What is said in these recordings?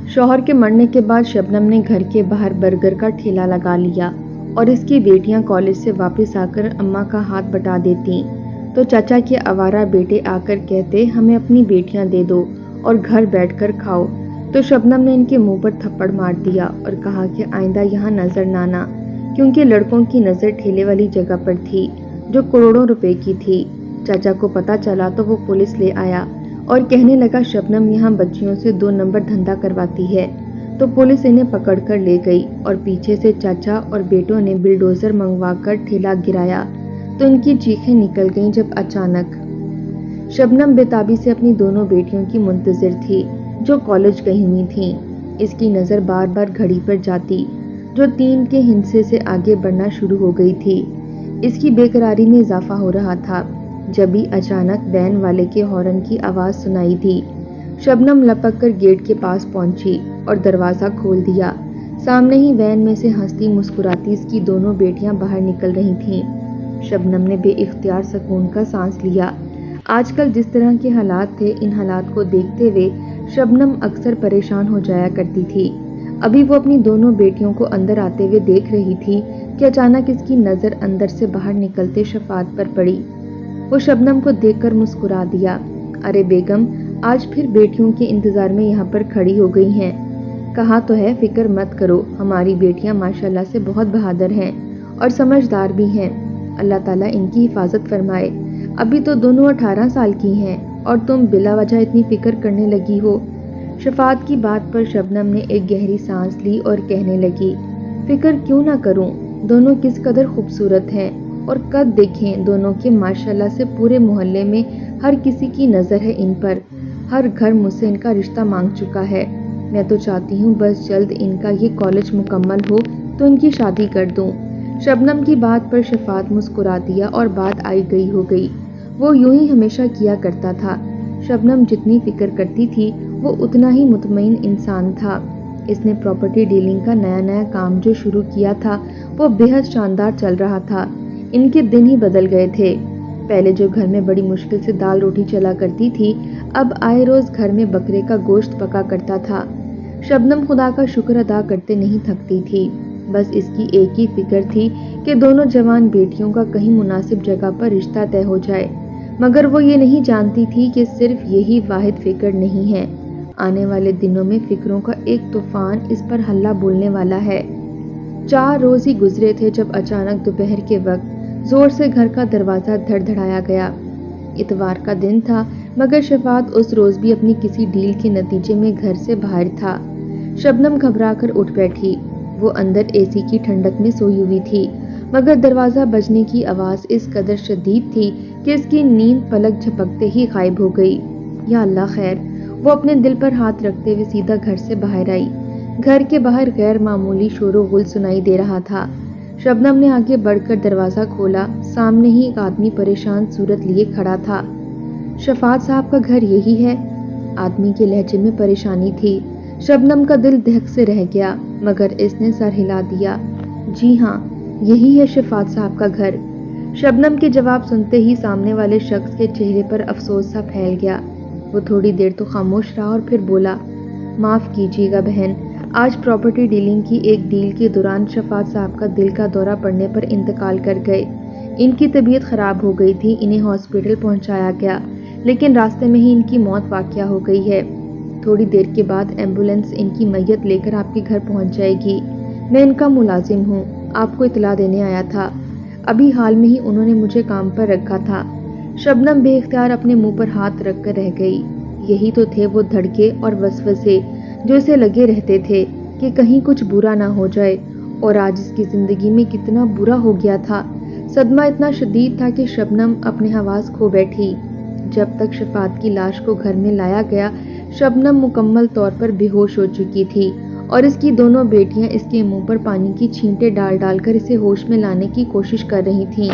शौहर के मरने के बाद शबनम ने घर के बाहर बर्गर का ठेला लगा लिया और इसकी बेटियां कॉलेज से वापस आकर अम्मा का हाथ बटा देती तो चाचा के आवारा बेटे आकर कहते हमें अपनी बेटियां दे दो और घर बैठकर खाओ। तो शबनम ने इनके मुंह पर थप्पड़ मार दिया और कहा कि आइंदा यहाँ नजर ना आना, क्योंकि लड़कों की नजर ठेले वाली जगह पर थी जो करोड़ों रुपए की थी। चाचा को पता चला तो वो पुलिस ले आया और कहने लगा शबनम यहाँ बच्चियों से 2 नंबर धंधा करवाती है। तो पुलिस इन्हें पकड़कर ले गई और पीछे से चाचा और बेटों ने बिल्डोजर मंगवाकर ठेला गिराया तो इनकी चीखें निकल गईं जब अचानक शबनम बेताबी से अपनी दोनों बेटियों की मुंतजिर थी जो कॉलेज गई हुई थीं। इसकी नज़र बार बार घड़ी पर जाती जो 3 के हिस्से से आगे बढ़ना शुरू हो गई थी। इसकी बेकरारी में इजाफा हो रहा था जब भी अचानक वैन वाले के हॉर्न की आवाज़ सुनाई दी। शबनम लपक कर गेट के पास पहुंची और दरवाज़ा खोल दिया। सामने ही वैन में से हंसती मुस्कुराती इसकी दोनों बेटियां बाहर निकल रही थीं। शबनम ने बेइख्तियार सुकून का सांस लिया। आजकल जिस तरह के हालात थे, इन हालात को देखते हुए शबनम अक्सर परेशान हो जाया करती थी। अभी वो अपनी दोनों बेटियों को अंदर आते हुए देख रही थी कि अचानक इसकी नज़र अंदर से बाहर निकलते शफात पर पड़ी। वो शबनम को देखकर मुस्कुरा दिया। अरे बेगम, आज फिर बेटियों के इंतजार में यहाँ पर खड़ी हो गई हैं। कहा तो है फिक्र मत करो, हमारी बेटियाँ माशाल्लाह से बहुत बहादुर हैं और समझदार भी हैं। अल्लाह ताला इनकी हिफाजत फरमाए। अभी तो दोनों 18 साल की हैं और तुम बिला वजह इतनी फिक्र करने लगी हो। शफात की बात पर शबनम ने एक गहरी सांस ली और कहने लगी, फिक्र क्यों ना करूं, दोनों किस कदर खूबसूरत हैं और कद देखें दोनों के माशाल्लाह से पूरे मोहल्ले में हर किसी की नज़र है इन पर। हर घर मुझसे इनका रिश्ता मांग चुका है। मैं तो चाहती हूँ बस जल्द इनका ये कॉलेज मुकम्मल हो तो इनकी शादी कर दूँ। शबनम की बात पर शफात मुस्कुरा दिया और बात आई गई हो गई। वो यूं ही हमेशा किया करता था। शबनम जितनी फिक्र करती थी वो उतना ही मुतमईन इंसान था। इसने प्रॉपर्टी डीलिंग का नया काम जो शुरू किया था वो बेहद शानदार चल रहा था। इनके दिन ही बदल गए थे। पहले जो घर में बड़ी मुश्किल से दाल रोटी चला करती थी, अब आए रोज घर में बकरे का गोश्त पका करता था। शबनम खुदा का शुक्र अदा करते नहीं थकती थी। बस इसकी एक ही फिक्र थी कि दोनों जवान बेटियों का कहीं मुनासिब जगह पर रिश्ता तय हो जाए। मगर वो ये नहीं जानती थी कि सिर्फ यही वाहिद फिक्र नहीं है। आने वाले दिनों में फिक्रों का एक तूफान इस पर हल्ला बोलने वाला है। 4 रोज ही गुजरे थे जब अचानक दोपहर के वक्त जोर से घर का दरवाजा धड़धड़ाया गया। इतवार का दिन था मगर शफात उस रोज भी अपनी किसी डील के नतीजे में घर से बाहर था। शबनम घबराकर उठ बैठी। वो अंदर एसी की ठंडक में सोई हुई थी मगर दरवाजा बजने की आवाज इस कदर शदीद थी कि इसकी नींद पलक झपकते ही गायब हो गई। या अल्लाह खैर, वो अपने दिल पर हाथ रखते हुए सीधा घर से बाहर आई। घर के बाहर गैर मामूली शोरो गुल सुनाई दे रहा था। शबनम ने आगे बढ़कर दरवाजा खोला। सामने ही एक आदमी परेशान सूरत लिए खड़ा था। शफात साहब का घर यही है? आदमी के लहजे में परेशानी थी। शबनम का दिल दहक से रह गया मगर इसने सर हिला दिया। जी हाँ, यही है शफात साहब का घर। शबनम के जवाब सुनते ही सामने वाले शख्स के चेहरे पर अफसोस सा फैल गया। वो थोड़ी देर तो खामोश रहा और फिर बोला, माफ़ कीजिएगा बहन, आज प्रॉपर्टी डीलिंग की एक डील के दौरान शफात साहब का दिल का दौरा पड़ने पर इंतकाल कर गए। इनकी तबीयत ख़राब हो गई थी। इन्हें हॉस्पिटल पहुंचाया गया लेकिन रास्ते में ही इनकी मौत वाक़या हो गई है। थोड़ी देर के बाद एम्बुलेंस इनकी मैयत लेकर आपके घर पहुंच जाएगी। मैं इनका मुलाजिम हूँ, आपको इतला देने आया था। अभी हाल में ही उन्होंने मुझे काम पर रखा था। शबनम बेइख्तियार अपने मुंह पर हाथ रखकर रह गई। यही तो थे वो धड़के और वसवसे जो इसे लगे रहते थे कि कहीं कुछ बुरा ना हो जाए। और आज इसकी जिंदगी में कितना बुरा हो गया था। सदमा इतना शदीद था कि शबनम अपने हवास खो बैठी। जब तक शफात की लाश को घर में लाया गया, शबनम मुकम्मल तौर पर बेहोश हो चुकी थी और इसकी दोनों बेटियां इसके मुंह पर पानी की छींटे डाल डालकर इसे होश में लाने की कोशिश कर रही थीं।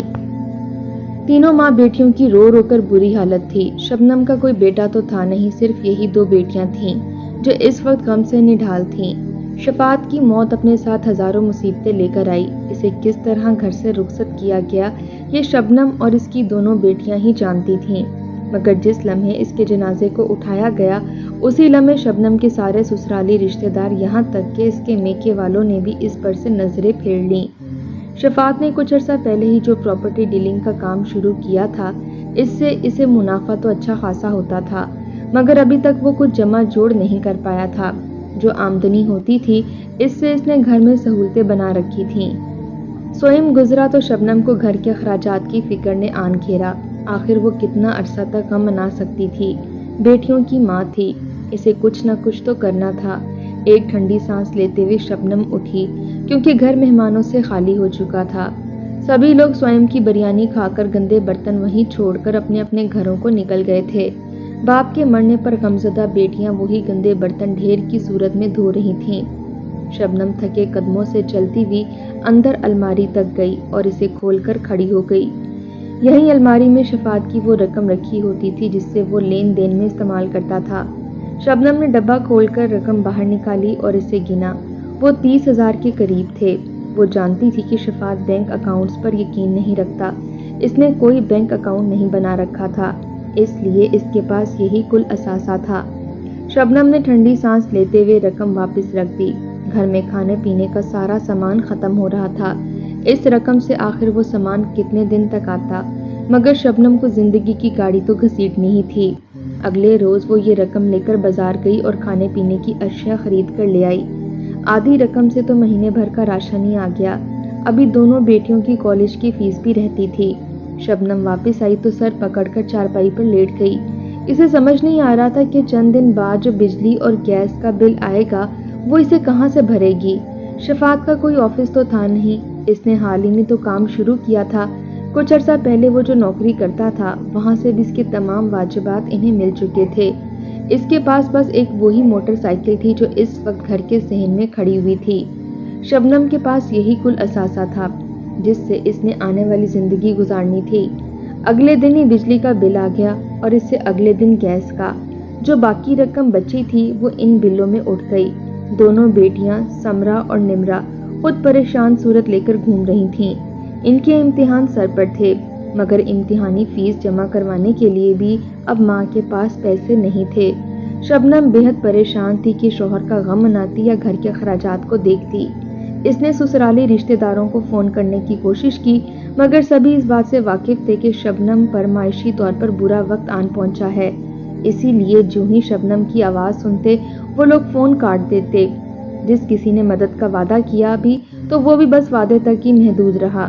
तीनों माँ बेटियों की रो रो कर बुरी हालत थी। शबनम का कोई बेटा तो था नहीं, सिर्फ यही 2 बेटियां थीं जो इस वक्त गम से निढाल थीं। शफात की मौत अपने साथ हजारों मुसीबतें लेकर आई। इसे किस तरह घर से रुखसत किया गया ये शबनम और इसकी दोनों बेटियां ही जानती थीं। मगर जिस लम्हे इसके जनाजे को उठाया गया उसी लम्हे शबनम के सारे ससुराली रिश्तेदार, यहाँ तक कि इसके मेके वालों ने भी इस पर से नजरें फेर लीं। शफात ने कुछ अर्सा पहले ही जो प्रॉपर्टी डीलिंग का काम शुरू किया था, इससे इसे मुनाफा तो अच्छा खासा होता था, मगर अभी तक वो कुछ जमा जोड़ नहीं कर पाया था। जो आमदनी होती थी, इससे इसने घर में सहूलतें बना रखी थीं। स्वयं गुजरा तो शबनम को घर के अखराजात की फिक्र ने आन घेरा। आखिर वो कितना अरसा तक गम मना सकती थी। बेटियों की माँ थी, इसे कुछ न कुछ तो करना था। एक ठंडी सांस लेते हुए शबनम उठी, क्योंकि घर मेहमानों से खाली हो चुका था। सभी लोग स्वयं की बिरयानी खाकर गंदे बर्तन वहीं छोड़कर अपने अपने घरों को निकल गए थे। बाप के मरने पर गमज़दा बेटियां वही गंदे बर्तन ढेर की सूरत में धो रही थीं। शबनम थके कदमों से चलती हुई अंदर अलमारी तक गई और इसे खोलकर खड़ी हो गई। यही अलमारी में शफात की वो रकम रखी होती थी जिससे वो लेन देन में इस्तेमाल करता था। शबनम ने डब्बा खोलकर रकम बाहर निकाली और इसे गिना। वो 30,000 के करीब थे। वो जानती थी कि शफात बैंक अकाउंट्स पर यकीन नहीं रखता। इसने कोई बैंक अकाउंट नहीं बना रखा था, इसलिए इसके पास यही कुल असासा था। शबनम ने ठंडी सांस लेते हुए रकम वापस रख दी। घर में खाने पीने का सारा सामान खत्म हो रहा था। इस रकम से आखिर वो सामान कितने दिन तक आता, मगर शबनम को जिंदगी की गाड़ी तो घसीटनी ही थी। अगले रोज वो ये रकम लेकर बाजार गई और खाने पीने की अशिया खरीद कर ले आई। आधी रकम से तो महीने भर का राशन ही आ गया। अभी दोनों बेटियों की कॉलेज की फीस भी रहती थी। शबनम वापस आई तो सर पकड़कर चारपाई पर लेट गई। इसे समझ नहीं आ रहा था कि चंद दिन बाद जो बिजली और गैस का बिल आएगा, वो इसे कहाँ से भरेगी। शफात का कोई ऑफिस तो था नहीं, इसने हाल ही में तो काम शुरू किया था। कुछ अर्सा पहले वो जो नौकरी करता था, वहाँ से भी इसके तमाम वाजिबात इन्हें मिल चुके थे। इसके पास बस एक वही मोटरसाइकिल थी जो इस वक्त घर के सहन में खड़ी हुई थी। शबनम के पास यही कुल असासा था जिससे इसने आने वाली जिंदगी गुजारनी थी। अगले दिन ही बिजली का बिल आ गया और इससे अगले दिन गैस का। जो बाकी रकम बची थी वो इन बिलों में उठ गई। दोनों बेटियां समरा और निमरा खुद परेशान सूरत लेकर घूम रही थीं। इनके इम्तिहान सर पर थे, मगर इम्तिहानी फीस जमा करवाने के लिए भी अब माँ के पास पैसे नहीं थे। शबनम बेहद परेशान थी कि शौहर का गम मनाती या घर के अखराजात को देखती। इसने ससुराली रिश्तेदारों को फोन करने की कोशिश की, मगर सभी इस बात से वाकिफ थे कि शबनम पर मायशी तौर पर बुरा वक्त आन पहुंचा है। इसीलिए जो ही शबनम की आवाज सुनते वो लोग फोन काट देते। जिस किसी ने मदद का वादा किया भी तो वो भी बस वादे तक ही महदूद रहा।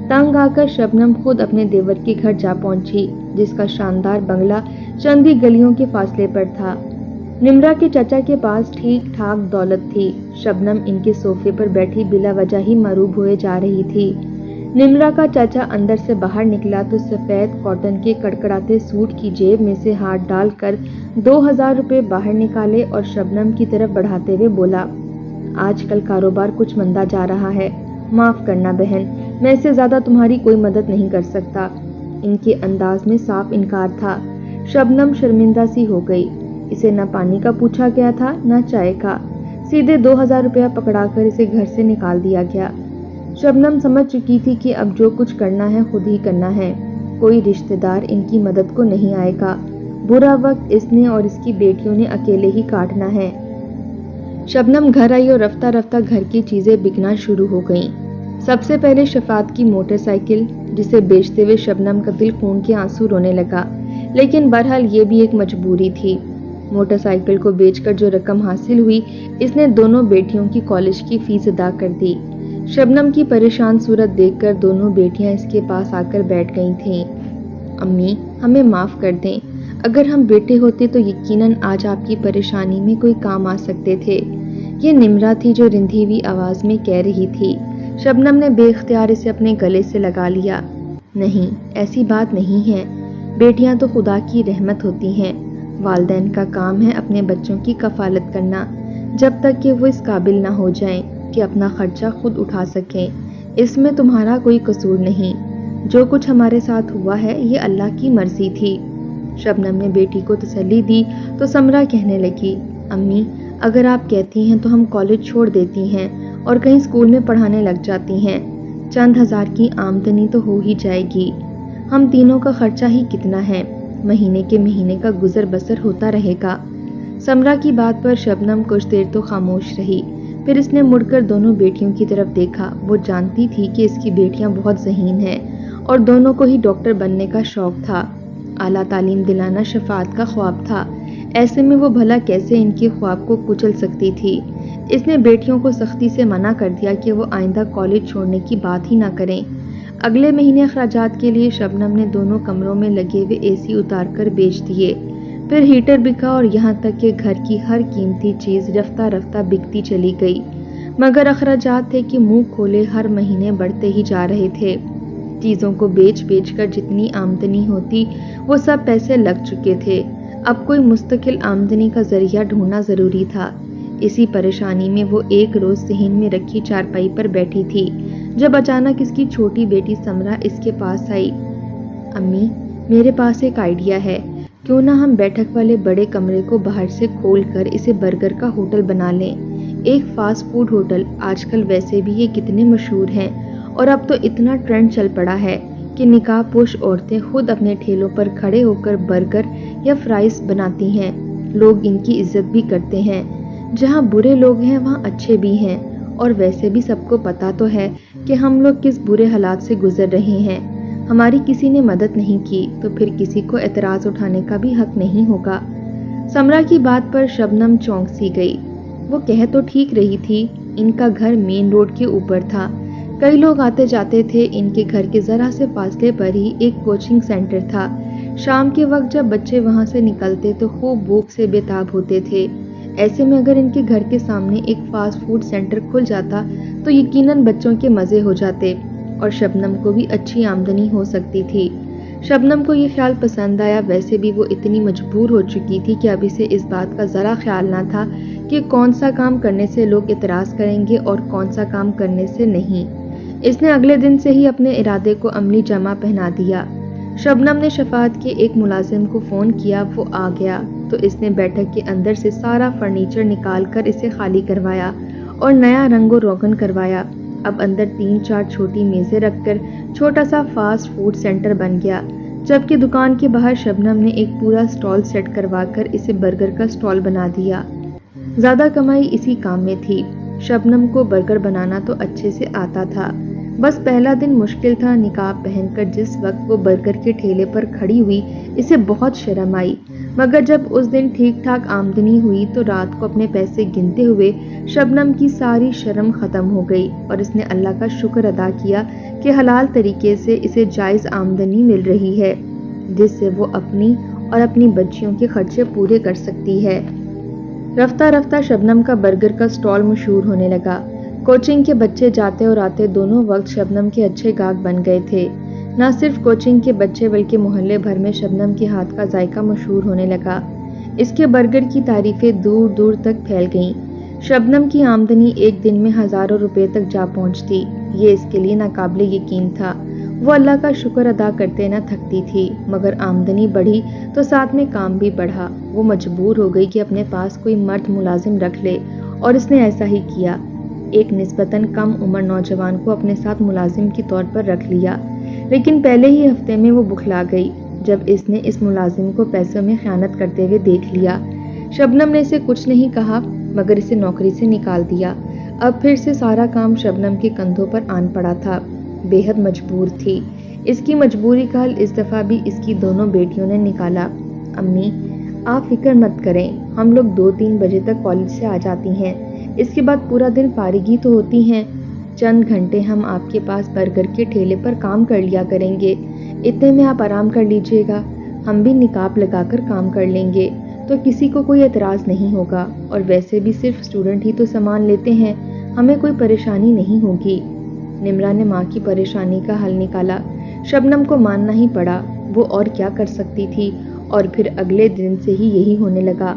तंग आकर शबनम खुद अपने देवर के घर जा पहुंची, जिसका शानदार बंगला चंद ही गलियों के फासले पर था। निमरा के चाचा के पास ठीक ठाक दौलत थी। शबनम इनके सोफे पर बैठी बिला वजह ही मरूब हुए जा रही थी। निमरा का चाचा अंदर से बाहर निकला तो सफेद कॉटन के कड़कड़ाते सूट की जेब में से हाथ डालकर 2,000 रुपए बाहर निकाले और शबनम की तरफ बढ़ाते हुए बोला, आजकल कारोबार कुछ मंदा जा रहा है, माफ करना बहन, मैं इससे ज्यादा तुम्हारी कोई मदद नहीं कर सकता। इनके अंदाज में साफ इनकार था। शबनम शर्मिंदा सी हो गई। इसे न पानी का पूछा गया था न चाय का। सीधे 2,000 रुपया पकड़ाकर इसे घर से निकाल दिया गया। शबनम समझ चुकी थी कि अब जो कुछ करना है खुद ही करना है। कोई रिश्तेदार इनकी मदद को नहीं आएगा। बुरा वक्त इसने और इसकी बेटियों ने अकेले ही काटना है। शबनम घर आई और रफ्ता रफ्ता घर की चीजें बिकना शुरू हो गईं। सबसे पहले शफात की मोटरसाइकिल, जिसे बेचते हुए शबनम का दिल खून के आंसू रोने लगा, लेकिन बहरहाल ये भी एक मजबूरी थी। मोटरसाइकिल को बेचकर जो रकम हासिल हुई, इसने दोनों बेटियों की कॉलेज की फीस अदा कर दी। शबनम की परेशान सूरत देखकर दोनों बेटियां इसके पास आकर बैठ गई थीं। अम्मी, हमें माफ कर दें। अगर हम बेटे होते तो यकीनन आज आपकी परेशानी में कोई काम आ सकते थे। ये निमरा थी जो रिंधी हुई आवाज में कह रही थी। शबनम ने बेख्तियार इसे अपने गले से लगा लिया। नहीं, ऐसी बात नहीं है। बेटियां तो खुदा की रहमत होती हैं। वालिदैन का काम है अपने बच्चों की कफालत करना, जब तक कि वो इस काबिल ना हो जाएं कि अपना खर्चा खुद उठा सकें। इसमें तुम्हारा कोई कसूर नहीं। जो कुछ हमारे साथ हुआ है ये अल्लाह की मर्जी थी। शबनम ने बेटी को तसल्ली दी तो समरा कहने लगी, अम्मी, अगर आप कहती हैं तो हम कॉलेज छोड़ देती हैं और कहीं स्कूल में पढ़ाने लग जाती हैं। चंद हजार की आमदनी तो हो ही जाएगी। हम तीनों का खर्चा ही कितना है, महीने के महीने का गुजर बसर होता रहेगा। समरा की बात पर शबनम कुछ देर तो खामोश रही, फिर इसने मुड़कर दोनों बेटियों की तरफ देखा। वो जानती थी कि इसकी बेटियां बहुत ज़हीन हैं और दोनों को ही डॉक्टर बनने का शौक था। आला तालीम दिलाना शफात का ख्वाब था। ऐसे में वो भला कैसे इनके ख्वाब को कुचल सकती थी। इसने बेटियों को सख्ती से मना कर दिया कि वो आइंदा कॉलेज छोड़ने की बात ही ना करें। अगले महीने अखराजात के लिए शबनम ने दोनों कमरों में लगे हुए एसी उतार कर बेच दिए। फिर हीटर बिका और यहाँ तक कि घर की हर कीमती चीज़ रफ्ता रफ्ता बिकती चली गई। मगर अखराजात थे कि मुंह खोले हर महीने बढ़ते ही जा रहे थे। चीज़ों को बेच बेच कर जितनी आमदनी होती वो सब पैसे लग चुके थे। अब कोई मुस्तकिल आमदनी का जरिया ढूंढना ज़रूरी था। इसी परेशानी में वो एक रोज़ सहन में रखी चारपाई पर बैठी थी जब अचानक इसकी छोटी बेटी समरा इसके पास आई। अम्मी, मेरे पास एक आइडिया है। क्यों ना हम बैठक वाले बड़े कमरे को बाहर से खोलकर इसे बर्गर का होटल बना लें। एक फास्ट फूड होटल आजकल वैसे भी ये कितने मशहूर हैं और अब तो इतना ट्रेंड चल पड़ा है कि निकाब पोश औरतें खुद अपने ठेलों पर खड़े होकर बर्गर या फ्राइज बनाती हैं। लोग इनकी इज्जत भी करते हैं। जहाँ बुरे लोग हैं वहाँ अच्छे भी हैं। और वैसे भी सबको पता तो है कि हम लोग किस बुरे हालात से गुजर रहे हैं। हमारी किसी ने मदद नहीं की तो फिर किसी को एतराज उठाने का भी हक नहीं होगा। समरा की बात पर शबनम चौंक सी गई। वो कह तो ठीक रही थी। इनका घर मेन रोड के ऊपर था। कई लोग आते जाते थे। इनके घर के जरा से फासले पर ही एक कोचिंग सेंटर था। शाम के वक्त जब बच्चे वहां से निकलते तो खूब भूख से बेताब होते थे। ऐसे में अगर इनके घर के सामने एक फास्ट फूड सेंटर खुल जाता तो यकीनन बच्चों के मजे हो जाते और शबनम को भी अच्छी आमदनी हो सकती थी। शबनम को ये ख्याल पसंद आया। वैसे भी वो इतनी मजबूर हो चुकी थी कि अब इसे इस बात का ज़रा ख्याल ना था कि कौन सा काम करने से लोग इतराज़ करेंगे और कौन सा काम करने से नहीं। इसने अगले दिन से ही अपने इरादे को अमली जमा पहना दिया। शबनम ने शफात के एक मुलाजिम को फ़ोन किया। वो आ गया तो इसने बैठक के अंदर से सारा फर्नीचर निकाल कर इसे खाली करवाया और नया रंगो रोगन करवाया। अब अंदर 3-4 छोटी मेज़ें रखकर छोटा सा फास्ट फूड सेंटर बन गया, जबकि दुकान के बाहर शबनम ने एक पूरा स्टॉल सेट करवाकर इसे बर्गर का स्टॉल बना दिया। ज़्यादा कमाई इसी काम में थी। शबनम को बर्गर बनाना तो अच्छे से आता था, बस पहला दिन मुश्किल था। निकाब पहनकर जिस वक्त वो बर्गर के ठेले पर खड़ी हुई इसे बहुत शर्म आई। मगर जब उस दिन ठीक ठाक आमदनी हुई तो रात को अपने पैसे गिनते हुए शबनम की सारी शर्म ख़त्म हो गई और इसने अल्लाह का शुक्र अदा किया कि हलाल तरीके से इसे जायज़ आमदनी मिल रही है, जिससे वो अपनी और अपनी बच्चियों के खर्चे पूरे कर सकती है। रफ्ता रफ्ता शबनम का बर्गर का स्टॉल मशहूर होने लगा। कोचिंग के बच्चे जाते और आते दोनों वक्त शबनम के अच्छे गाहक बन गए थे। न सिर्फ कोचिंग के बच्चे बल्कि मोहल्ले भर में शबनम के हाथ का जायका मशहूर होने लगा। इसके बर्गर की तारीफें दूर दूर तक फैल गईं। शबनम की आमदनी एक दिन में हज़ारों रुपए तक जा पहुंचती। ये इसके लिए नाकाबिले यकीन था। वो अल्लाह का शुक्र अदा करते न थकती थी। मगर आमदनी बढ़ी तो साथ में काम भी बढ़ा। वो मजबूर हो गई कि अपने पास कोई मर्द मुलाजिम रख ले और इसने ऐसा ही किया। एक निस्बतन कम उम्र नौजवान को अपने साथ मुलाजिम के तौर पर रख लिया, लेकिन पहले ही हफ्ते में वो बुखला गई जब इसने इस मुलाजिम को पैसों में खयानत करते हुए देख लिया। शबनम ने इसे कुछ नहीं कहा मगर इसे नौकरी से निकाल दिया। अब फिर से सारा काम शबनम के कंधों पर आन पड़ा था। बेहद मजबूर थी। इसकी मजबूरी का हल इस दफ़ा भी इसकी दोनों बेटियों ने निकाला। अम्मी, आप फिक्र मत करें, हम लोग 2-3 बजे तक कॉलेज से आ जाती हैं। इसके बाद पूरा दिन फारिगी तो होती हैं। चंद घंटे हम आपके पास बर्गर के ठेले पर काम कर लिया करेंगे। इतने में आप आराम कर लीजिएगा। हम भी निकाब लगाकर काम कर लेंगे तो किसी को कोई एतराज़ नहीं होगा। और वैसे भी सिर्फ स्टूडेंट ही तो सामान लेते हैं, हमें कोई परेशानी नहीं होगी। निम्रा ने माँ की परेशानी का हल निकाला। शबनम को मानना ही पड़ा। वो और क्या कर सकती थी। और फिर अगले दिन से ही यही होने लगा।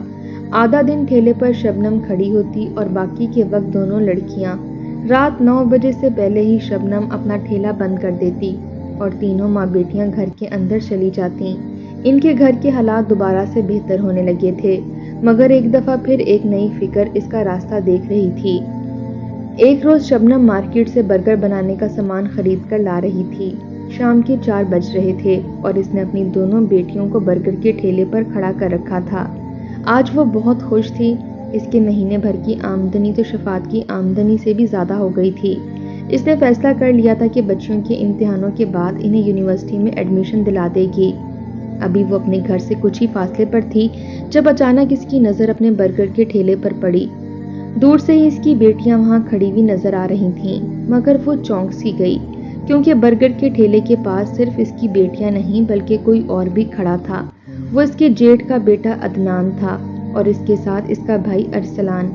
आधा दिन ठेले पर शबनम खड़ी होती और बाकी के वक्त दोनों लड़कियां। रात 9 बजे से पहले ही शबनम अपना ठेला बंद कर देती और तीनों माँ बेटियां घर के अंदर चली जाती। इनके घर के हालात दोबारा से बेहतर होने लगे थे, मगर एक दफ़ा फिर एक नई फिक्र इसका रास्ता देख रही थी। एक रोज़ शबनम मार्केट से बर्गर बनाने का सामान खरीद कर ला रही थी। शाम के 4 बज रहे थे और इसने अपनी दोनों बेटियों को बर्गर के ठेले पर खड़ा कर रखा था। آج وہ بہت خوش تھی۔ اس کے مہینے بھر کی آمدنی تو شفاعت کی آمدنی سے بھی زیادہ ہو گئی تھی۔ اس نے فیصلہ کر لیا تھا کہ بچیوں کے امتحانوں کے بعد انہیں یونیورسٹی میں ایڈمیشن دلا دے گی۔ ابھی وہ اپنے گھر سے کچھ ہی فاصلے پر تھی جب اچانک اس کی نظر اپنے برگر کے ٹھیلے پر پڑی۔ دور سے ہی اس کی بیٹیاں وہاں کھڑی ہوئی نظر آ رہی تھیں، مگر وہ چونک سی گئی کیونکہ برگر کے ٹھیلے کے پاس صرف اس کی بیٹیاں نہیں بلکہ کوئی اور بھی کھڑا تھا۔ وہ اس کے جیٹھ کا بیٹا عدنان تھا اور اس کے ساتھ اس کا بھائی ارسلان۔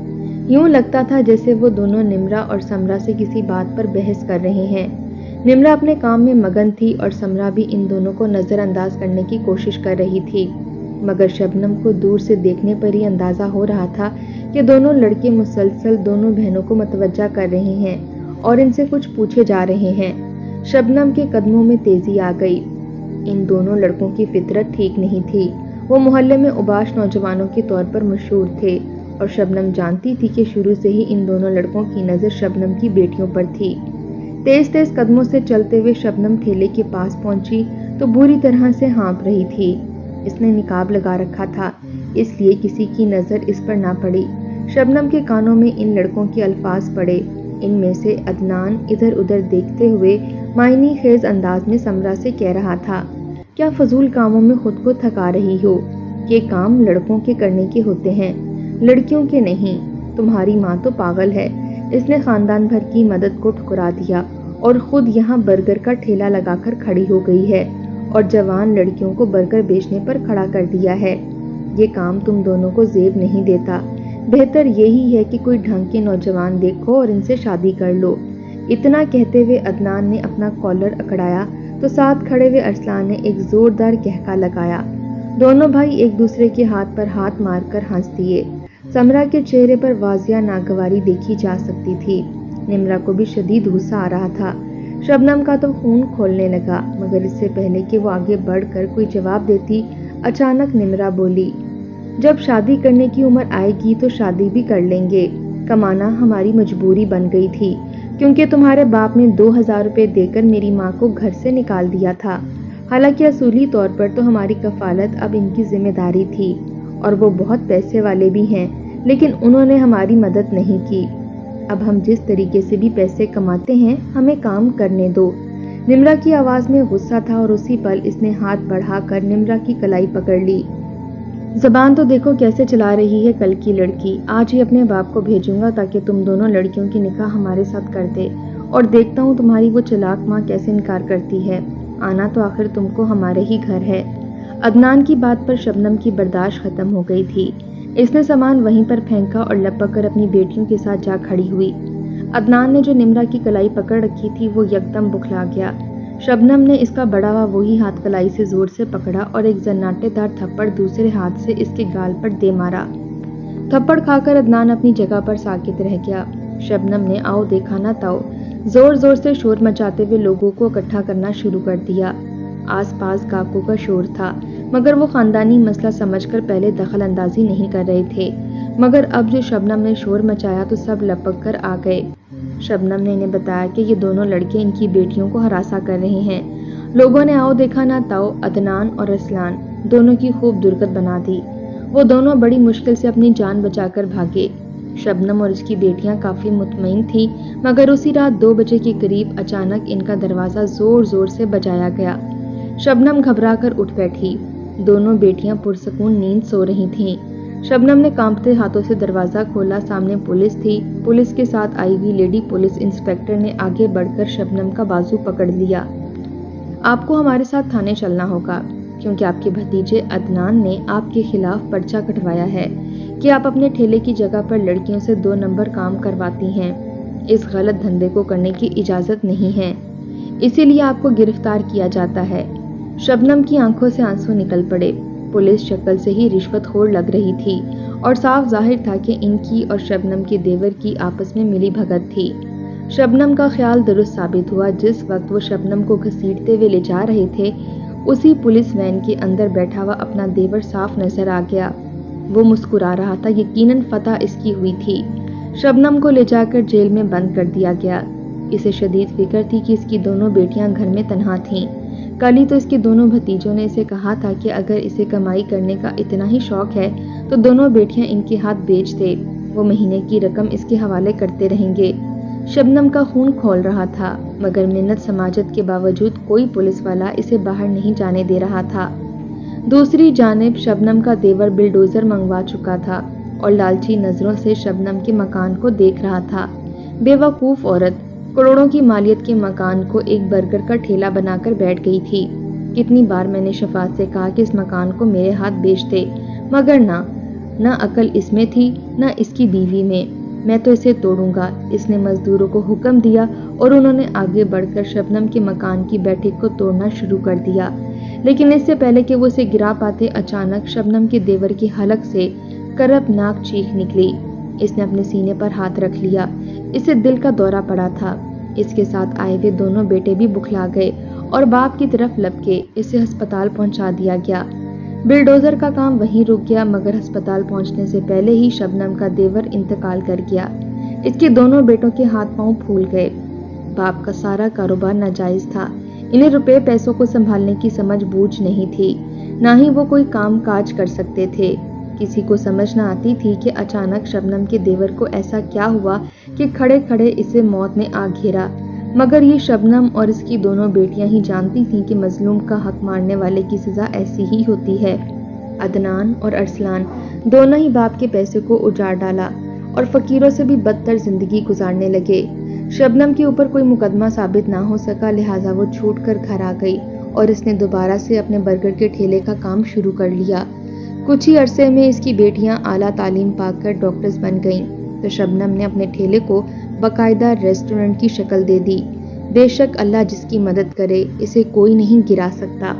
یوں لگتا تھا جیسے وہ دونوں نمرہ اور سمرہ سے کسی بات پر بحث کر رہے ہیں۔ نمرہ اپنے کام میں مگن تھی اور سمرہ بھی ان دونوں کو نظر انداز کرنے کی کوشش کر رہی تھی، مگر شبنم کو دور سے دیکھنے پر ہی اندازہ ہو رہا تھا کہ دونوں لڑکے مسلسل دونوں بہنوں کو متوجہ کر رہے ہیں اور ان سے کچھ پوچھے جا رہے ہیں۔ شبنم کے قدموں میں تیزی آ گئی۔ ان دونوں لڑکوں کی فطرت ٹھیک نہیں تھی۔ وہ محلے میں اوباش نوجوانوں کے طور پر مشہور تھے اور شبنم جانتی تھی کہ شروع سے ہی ان دونوں لڑکوں کی نظر شبنم کی بیٹیوں پر تھی۔ تیز تیز قدموں سے چلتے ہوئے شبنم ٹھیلے کے پاس پہنچی تو بری طرح سے ہانپ رہی تھی۔ اس نے نقاب لگا رکھا تھا، اس لیے کسی کی نظر اس پر نہ پڑی۔ شبنم کے کانوں میں ان لڑکوں کے الفاظ پڑے۔ ان میں سے عدنان ادھر ادھر دیکھتے ہوئے معنی خیز انداز میں سمرہ سے کہہ رہا تھا، کیا فضول کاموں میں خود کو تھکا رہی ہو؟ یہ کام لڑکوں کے کرنے کے ہوتے ہیں، لڑکیوں کے نہیں۔ تمہاری ماں تو پاگل ہے۔ اس نے خاندان بھر کی مدد کو ٹھکرا دیا اور خود یہاں برگر کا ٹھیلا لگا کر کھڑی ہو گئی ہے اور جوان لڑکیوں کو برگر بیچنے پر کھڑا کر دیا ہے۔ یہ کام تم دونوں کو زیب نہیں دیتا۔ بہتر یہی ہے کہ کوئی ڈھنگ کے نوجوان دیکھو اور ان سے شادی کر لو۔ اتنا کہتے ہوئے عدنان نے اپنا کالر اکڑایا تو ساتھ کھڑے ہوئے ارسلان نے ایک زوردار کہکا لگایا۔ دونوں بھائی ایک دوسرے کے ہاتھ پر ہاتھ مار کر ہنس دیے۔ سمرہ کے چہرے پر واضح ناگواری دیکھی جا سکتی تھی۔ نمرہ کو بھی شدید غصہ آ رہا تھا۔ شبنم کا تو خون کھولنے لگا، مگر اس سے پہلے کہ وہ آگے بڑھ کر کوئی جواب دیتی، اچانک نمرہ بولی، جب شادی کرنے کی عمر آئے گی تو شادی بھی کر لیں گے۔ کمانا ہماری مجبوری بن گئی تھی کیونکہ تمہارے باپ نے 2000 روپے دے کر میری ماں کو گھر سے نکال دیا تھا۔ حالانکہ اصولی طور پر تو ہماری کفالت اب ان کی ذمہ داری تھی اور وہ بہت پیسے والے بھی ہیں، لیکن انہوں نے ہماری مدد نہیں کی۔ اب ہم جس طریقے سے بھی پیسے کماتے ہیں ہمیں کام کرنے دو۔ نمرہ کی آواز میں غصہ تھا اور اسی پل اس نے ہاتھ بڑھا کر نمرہ کی کلائی پکڑ لی۔ زبان تو دیکھو کیسے چلا رہی ہے کل کی لڑکی۔ آج ہی اپنے باپ کو بھیجوں گا تاکہ تم دونوں لڑکیوں کی نکاح ہمارے ساتھ کر دے، اور دیکھتا ہوں تمہاری وہ چلاک ماں کیسے انکار کرتی ہے۔ آنا تو آخر تم کو ہمارے ہی گھر ہے۔ عدنان کی بات پر شبنم کی برداشت ختم ہو گئی تھی۔ اس نے سامان وہیں پر پھینکا اور لپک کر اپنی بیٹیوں کے ساتھ جا کھڑی ہوئی۔ عدنان نے جو نمرہ کی کلائی پکڑ رکھی تھی وہ یکدم بکھلا گیا۔ شبنم نے اس کا بڑا ہوا وہی ہاتھ کلائی سے زور سے پکڑا اور ایک زناٹے دار تھپڑ دوسرے ہاتھ سے اس کے گال پر دے مارا۔ تھپڑ کھا کر عدنان اپنی جگہ پر ساکت رہ گیا۔ شبنم نے آؤ دیکھا نہ تاؤ زور زور سے شور مچاتے ہوئے لوگوں کو اکٹھا کرنا شروع کر دیا۔ آس پاس گاہکوں کا شور تھا، مگر وہ خاندانی مسئلہ سمجھ کر پہلے دخل اندازی نہیں کر رہے تھے، مگر اب جو شبنم نے شور مچایا تو سب لپک کر آ گئے۔ شبنم نے انہیں بتایا کہ یہ دونوں لڑکے ان کی بیٹیوں کو ہراساں کر رہے ہیں۔ لوگوں نے آؤ دیکھا نہ تاؤ عدنان اور ارسلان دونوں کی خوب درگت بنا دی۔ وہ دونوں بڑی مشکل سے اپنی جان بچا کر بھاگے۔ شبنم اور اس کی بیٹیاں کافی مطمئن تھیں، مگر اسی رات 2 بجے کے قریب اچانک ان کا دروازہ زور زور سے بجایا گیا۔ شبنم گھبرا کر اٹھ بیٹھی۔ دونوں بیٹیاں پرسکون نیند سو رہی تھیں۔ شبنم نے کانپتے ہاتھوں سے دروازہ کھولا۔ سامنے پولیس تھی۔ پولیس کے ساتھ آئی ہوئی لیڈی پولیس انسپکٹر نے آگے بڑھ کر شبنم کا بازو پکڑ لیا۔ آپ کو ہمارے ساتھ تھانے چلنا ہوگا کیونکہ آپ کے بھتیجے عدنان نے آپ کے خلاف پرچہ کٹوایا ہے کہ آپ اپنے ٹھیلے کی جگہ پر لڑکیوں سے 2 نمبر کام کرواتی ہیں۔ اس غلط دھندے کو کرنے کی اجازت نہیں ہے، اسی لیے آپ کو گرفتار کیا جاتا ہے۔ شبنم کی آنکھوں سے آنسو نکل پڑے۔ پولیس شکل سے ہی رشوت خور لگ رہی تھی اور صاف ظاہر تھا کہ ان کی اور شبنم کے دیور کی آپس میں ملی بھگت تھی۔ شبنم کا خیال درست ثابت ہوا۔ جس وقت وہ شبنم کو گھسیٹتے ہوئے لے جا رہے تھے، اسی پولیس وین کے اندر بیٹھا ہوا اپنا دیور صاف نظر آ گیا۔ وہ مسکرا رہا تھا، یقیناً فتح اس کی ہوئی تھی۔ شبنم کو لے جا کر جیل میں بند کر دیا گیا۔ اسے شدید فکر تھی کہ اس کی دونوں بیٹیاں گھر میں تنہا تھیں۔ کل ہی تو اس کے دونوں بھتیجوں نے اسے کہا تھا کہ اگر اسے کمائی کرنے کا اتنا ہی شوق ہے तो दोनों बेटियां इनके हाथ बेच दे, वो महीने की रकम इसके हवाले करते रहेंगे। शबनम का खून खौल रहा था, मगर मिन्नत समाजत के बावजूद कोई पुलिस वाला इसे बाहर नहीं जाने दे रहा था। दूसरी जानिब शबनम का देवर बिल्डोजर मंगवा चुका था और लालची नजरों से शबनम के मकान को देख रहा था। बेवकूफ औरत करोड़ों की मालियत के मकान को एक बर्गर का ठेला बनाकर बैठ गई थी। कितनी बार मैंने शफात से कहा कि इस मकान को मेरे हाथ बेच दे, मगर ना अकल इसमें थी, ना इसकी बीवी में। मैं तो इसे तोड़ूंगा। इसने मजदूरों को हुक्म दिया और उन्होंने आगे बढ़कर शबनम के मकान की बैठक को तोड़ना शुरू कर दिया। लेकिन इससे पहले कि वो उसे गिरा पाते, अचानक शबनम के देवर की हलक से करपनाक चीख निकली। इसने अपने सीने पर हाथ रख लिया। इसे दिल का दौरा पड़ा था। इसके साथ आए हुए दोनों बेटे भी बुखला गए और बाप की तरफ लपके इसे अस्पताल पहुंचा दिया गया। बिल्डोजर का काम वहीं रुक गया, मगर अस्पताल पहुंचने से पहले ही शबनम का देवर इंतकाल कर गया। इसके दोनों बेटों के हाथ पांव फूल गए। बाप का सारा कारोबार नाजायज था। इन्हें रुपए पैसों को संभालने की समझ बूझ नहीं थी, ना ही वो कोई काम काज कर सकते थे। किसी को समझ न आती थी कि अचानक शबनम के देवर को ऐसा क्या हुआ कि खड़े खड़े इसे मौत ने आ घेरा। मगर ये शबनम और इसकी दोनों बेटियां ही जानती थीं कि मजलूम का हक मारने वाले की सजा ऐसी ही होती है। अदनान और अरसलान दोनों ही बाप के पैसे को उजाड़ डाला और फकीरों से भी बदतर जिंदगी गुजारने लगे। शबनम के ऊपर कोई मुकदमा साबित ना हो सका, लिहाजा वो छूट कर घर आ गई और इसने दोबारा से अपने बर्गर के ठेले का काम शुरू कर लिया। कुछ ही अरसे में इसकी बेटियां आला तालीम पाकर डॉक्टर्स बन गईं, तो शबनम ने अपने ठेले को बाकायदा रेस्टोरेंट की शक्ल दे दी। बेशक अल्लाह जिसकी मदद करे, इसे कोई नहीं गिरा सकता।